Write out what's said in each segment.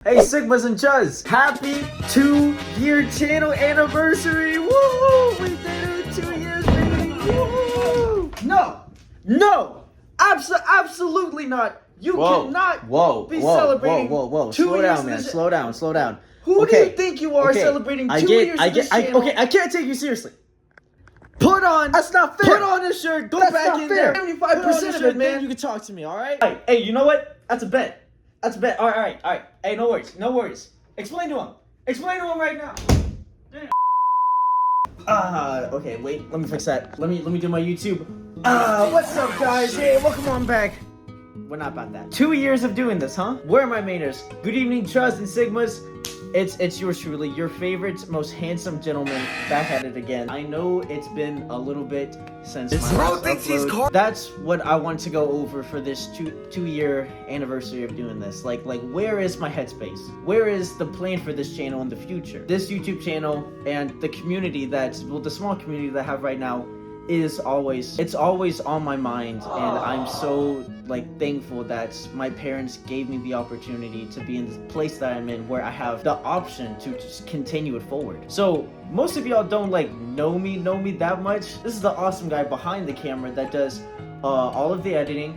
Hey Sigmas and Chuz, happy 2-year channel anniversary! Woo! We did it, 2 years, baby! Woo! No! Absolutely not! You cannot be celebrating. Whoa! 2 Slow years down, man. this- Slow down. Who do you think you are celebrating 2 years of this channel? I can't take you seriously. Put on. That's not fair. Put on this shirt. Go That's back not in fair. there. 75% Put on this of shirt, it, then man. you can talk to me, all right? Hey, you know what? That's a bet. All right. Hey, no worries. Explain to him right now. Okay, wait, let me fix that. Let me do my YouTube. What's up, guys? Hey, welcome on back. We're not about that. 2 years of doing this, huh? Where are my mainers? Good evening, Chuz and Sigmas. It's yours truly, your favorite, most handsome gentleman, back at it again. I know it's been a little bit since my last upload. That's what I want to go over for this two-year anniversary of doing this. Like, where is my headspace? Where is the plan for this channel in the future? This YouTube channel and the community the small community that I have right now it's always on my mind, and I'm so thankful that my parents gave me the opportunity to be in this place that I'm in, where I have the option to just continue it forward. So most of y'all don't know me that much. This is the awesome guy behind the camera that does all of the editing,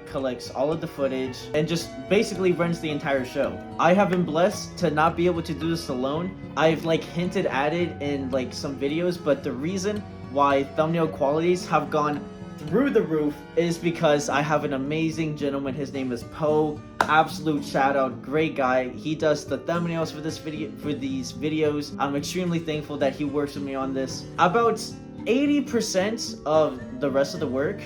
collects all of the footage, and just basically runs the entire show. I have been blessed to not be able to do this alone. I've hinted at it in some videos, but the reason why thumbnail qualities have gone through the roof is because I have an amazing gentleman. His name is Poe. Absolute shout out, great guy. He does the thumbnails for these videos. I'm extremely thankful that he works with me on this. About 80% of the rest of the work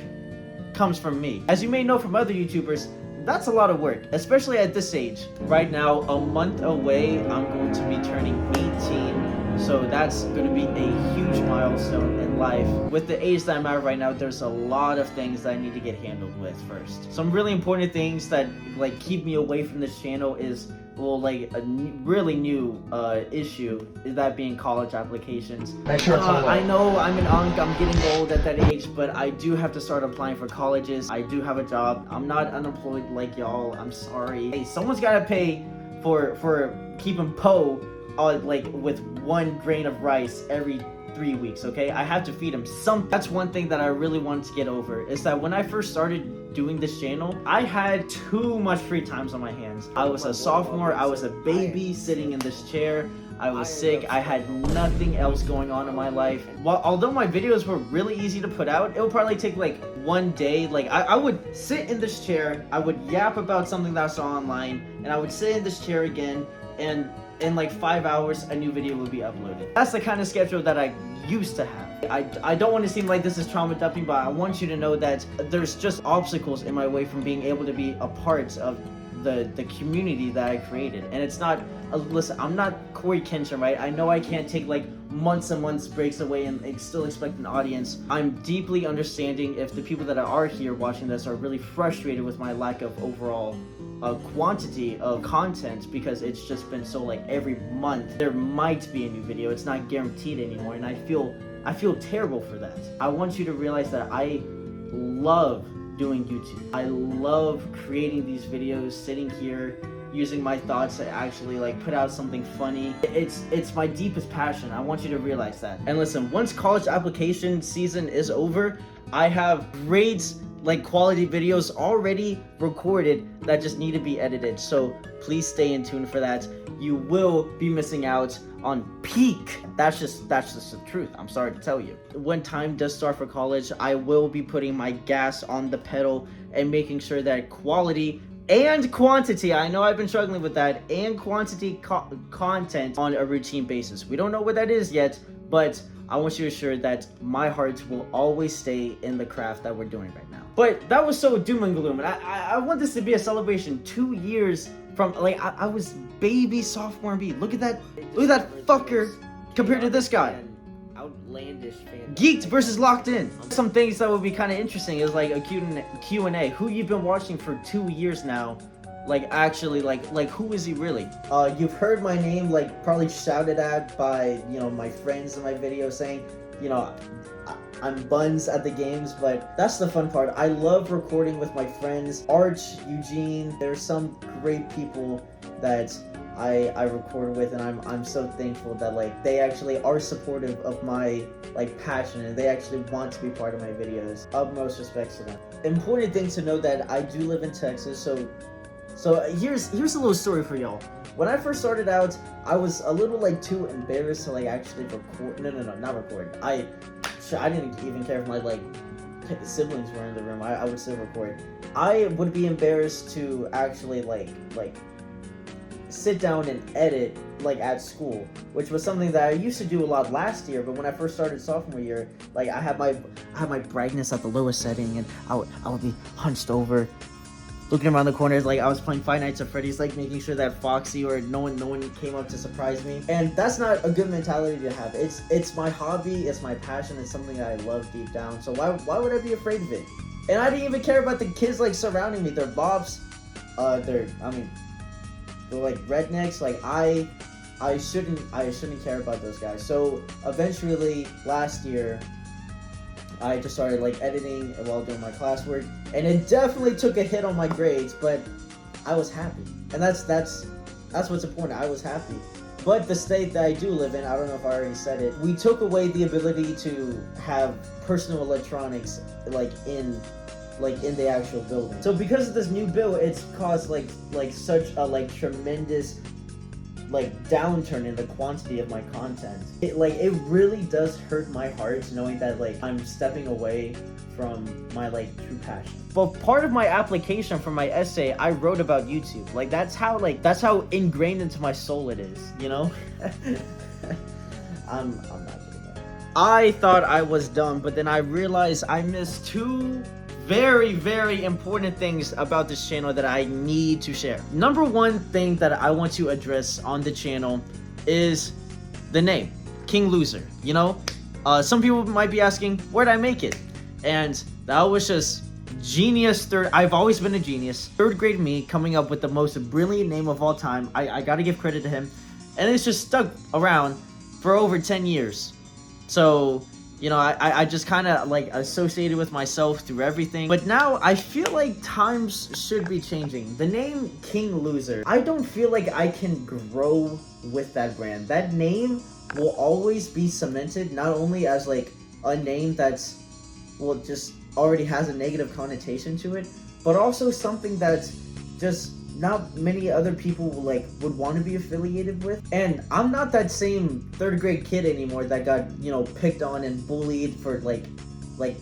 comes from me. As you may know from other YouTubers, that's a lot of work, especially at this age. Right now, a month away, I'm going to be turning 18. So that's going to be a huge milestone in life. With the age that I'm at right now, there's a lot of things that I need to get handled with first. Some really important things that keep me away from this channel is a really new issue, is that being college applications. I know I'm getting old at that age, but I do have to start applying for colleges. I do have a job. I'm not unemployed like y'all. I'm sorry. Hey, someone's got to pay for keeping Poe with 1 grain of rice every 3 weeks, okay? I have to feed him something. That's one thing that I really wanted to get over, is that when I first started doing this channel, I had too much free times on my hands. I was a sophomore, I was a baby sitting in this chair, I was sick, I had nothing else going on in my life. Although my videos were really easy to put out, it would probably take 1 day. I would sit in this chair, I would yap about something that I saw online, and I would sit in this chair again, and in 5 hours, a new video will be uploaded. That's the kind of schedule that I used to have. I don't want to seem like this is trauma dumping, but I want you to know that there's just obstacles in my way from being able to be a part of the community that I created. And it's not, listen, I'm not Corey Kenshin, right? I know I can't take months and months breaks away and still expect an audience. I'm deeply understanding if the people that are here watching this are really frustrated with my lack of overall quantity of content, because it's just been so every month there might be a new video. It's not guaranteed anymore, and I feel terrible for that. I want you to realize that I love doing YouTube. I love creating these videos, sitting here using my thoughts to actually put out something funny. It's my deepest passion. I want you to realize that. And listen, once college application season is over, I have great quality videos already recorded that just need to be edited. So please stay in tune for that. You will be missing out on peak. That's just the truth. I'm sorry to tell you. When time does start for college, I will be putting my gas on the pedal and making sure that quality and quantity, I know I've been struggling with that, and quantity content on a routine basis. We don't know what that is yet, but I want you to assure that my heart will always stay in the craft that we're doing right now. But that was so doom and gloom, and I want this to be a celebration. 2 years from, I was baby sophomore B. Look at that fucker compared to this guy. Outlandish fan. Geeked versus locked in. Some things that would be kind of interesting is a Q&A. Who you've been watching for 2 years now? Actually, who is he really? You've heard my name, probably shouted at by, my friends in my video saying, I'm buns at the games, but that's the fun part. I love recording with my friends, Arch, Eugene. There's some great people that I record with, and I'm so thankful that like they actually are supportive of my like passion, and they actually want to be part of my videos. Utmost respects to them. Important thing to know that I do live in Texas, so here's a little story for y'all. When I first started out, I was a little like too embarrassed to like actually record. No, not record. I didn't even care if my like siblings were in the room. I would still record. I would be embarrassed to actually like sit down and edit like at school, which was something that I used to do a lot last year. But when I first started sophomore year, like I had my brightness at the lowest setting, and I would be hunched over, looking around the corners like I was playing Five Nights at Freddy's, like making sure that Foxy or no one came up to surprise me. And that's not a good mentality to have. It's my hobby, it's my passion, it's something that I love deep down. So why would I be afraid of it? And I didn't even care about the kids like surrounding me. They're bobs. They're like rednecks. Like I shouldn't care about those guys. So eventually last year I just started like editing while doing my classwork, and it definitely took a hit on my grades, but I was happy. And that's what's important. I was happy. But the state that I do live in, I don't know if I already said it, we took away the ability to have personal electronics like in the actual building. So because of this new bill, it's caused like such a like tremendous like downturn in the quantity of my content. It really does hurt my heart knowing that like I'm stepping away from my like true passion. But part of my application for my essay, I wrote about YouTube. Like that's how ingrained into my soul it is, you know? I'm not doing that. I thought I was done, but then I realized I missed two very, very important things about this channel that I need to share. Number one thing that I want to address on the channel is the name, King Loser. You know, some people might be asking, where'd I make it? And that was just genius. I've always been a genius. Third grade me coming up with the most brilliant name of all time. I gotta give credit to him. And it's just stuck around for over 10 years. So, you know, I just kind of like associated with myself through everything. But now I feel like times should be changing. The name King Loser, I don't feel like I can grow with that brand. That name will always be cemented, not only as like a name that's, well, just already has a negative connotation to it, but also something that's just not many other people would want to be affiliated with. And I'm not that same third grade kid anymore that got, you know, picked on and bullied for like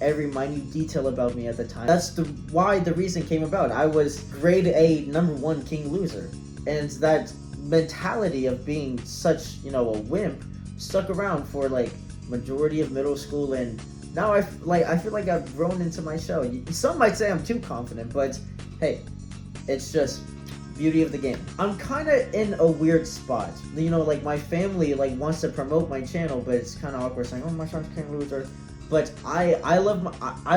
every minute detail about me at the time. That's why the reason came about. I was grade A #1 King Loser, and that mentality of being such, you know, a wimp stuck around for like majority of middle school, and now I feel like I've grown into my shell. Some might say I'm too confident, but hey, it's just beauty of the game. I'm kind of in a weird spot. You know, like my family like wants to promote my channel, but it's kind of awkward saying, "Oh, my son's King Loser." But I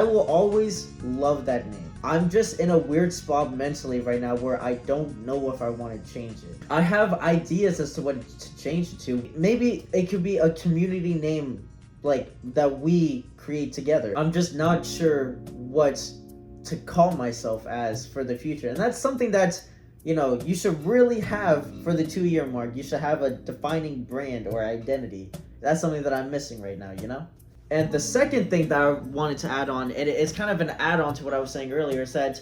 will always love that name. I'm just in a weird spot mentally right now where I don't know if I want to change it. I have ideas as to what to change it to. Maybe it could be a community name like that we create together. I'm just not sure what to call myself as for the future. And that's something that, you know, you should really have for the 2-year mark. You should have a defining brand or identity. That's something that I'm missing right now, you know? And the second thing that I wanted to add on, and it's kind of an add-on to what I was saying earlier, is that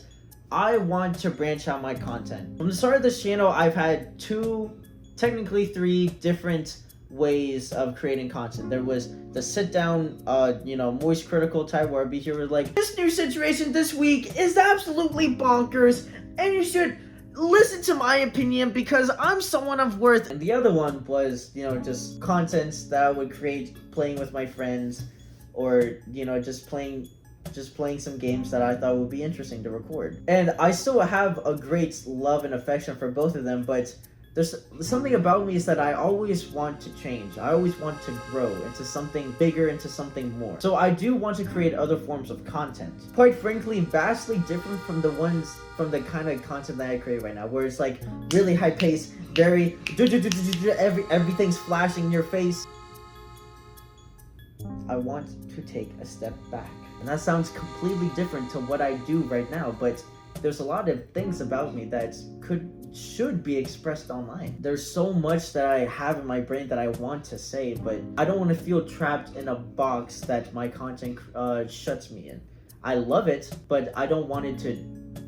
I want to branch out my content. From the start of this channel, I've had 2, technically 3 different ways of creating content. There was the sit down, you know, moist critical type where I'd be here with like, this new situation this week is absolutely bonkers, and you should listen to my opinion because I'm someone of worth. And the other one was, you know, just contents that I would create playing with my friends, or, you know, just playing some games that I thought would be interesting to record. And I still have a great love and affection for both of them, but there's something about me is that I always want to change. I always want to grow into something bigger, into something more. So I do want to create other forms of content. Quite frankly, vastly different from the kind of content that I create right now, where it's like really high paced, very everything's flashing in your face. I want to take a step back. And that sounds completely different to what I do right now, but there's a lot of things about me that should be expressed online. There's so much that I have in my brain that I want to say, but I don't want to feel trapped in a box that my content shuts me in. I love it, but I don't want it to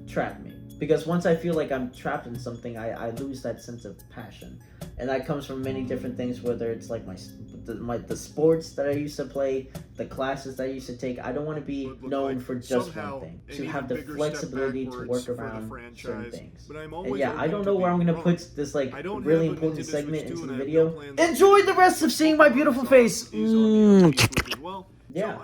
trap me. Because once I feel like I'm trapped in something, I lose that sense of passion. And that comes from many different things, whether it's like the sports that I used to play, the classes that I used to take. I don't want to be known for just one thing. To have the flexibility to work around certain things. And yeah, I don't know where I'm going to put this like really important segment into the video. Enjoy the rest of seeing my beautiful face. Yeah,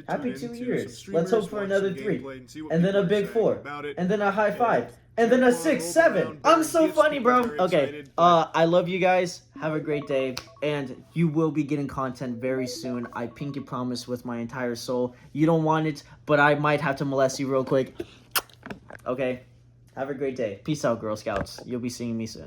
happy 2 years. Let's hope for another 3. And then a big 4. And then a high 5. And then a 6, 7. I'm so funny, bro. Okay, I love you guys. Have a great day. And you will be getting content very soon. I pinky promise with my entire soul. You don't want it, but I might have to molest you real quick. Okay, have a great day. Peace out, Girl Scouts. You'll be seeing me soon.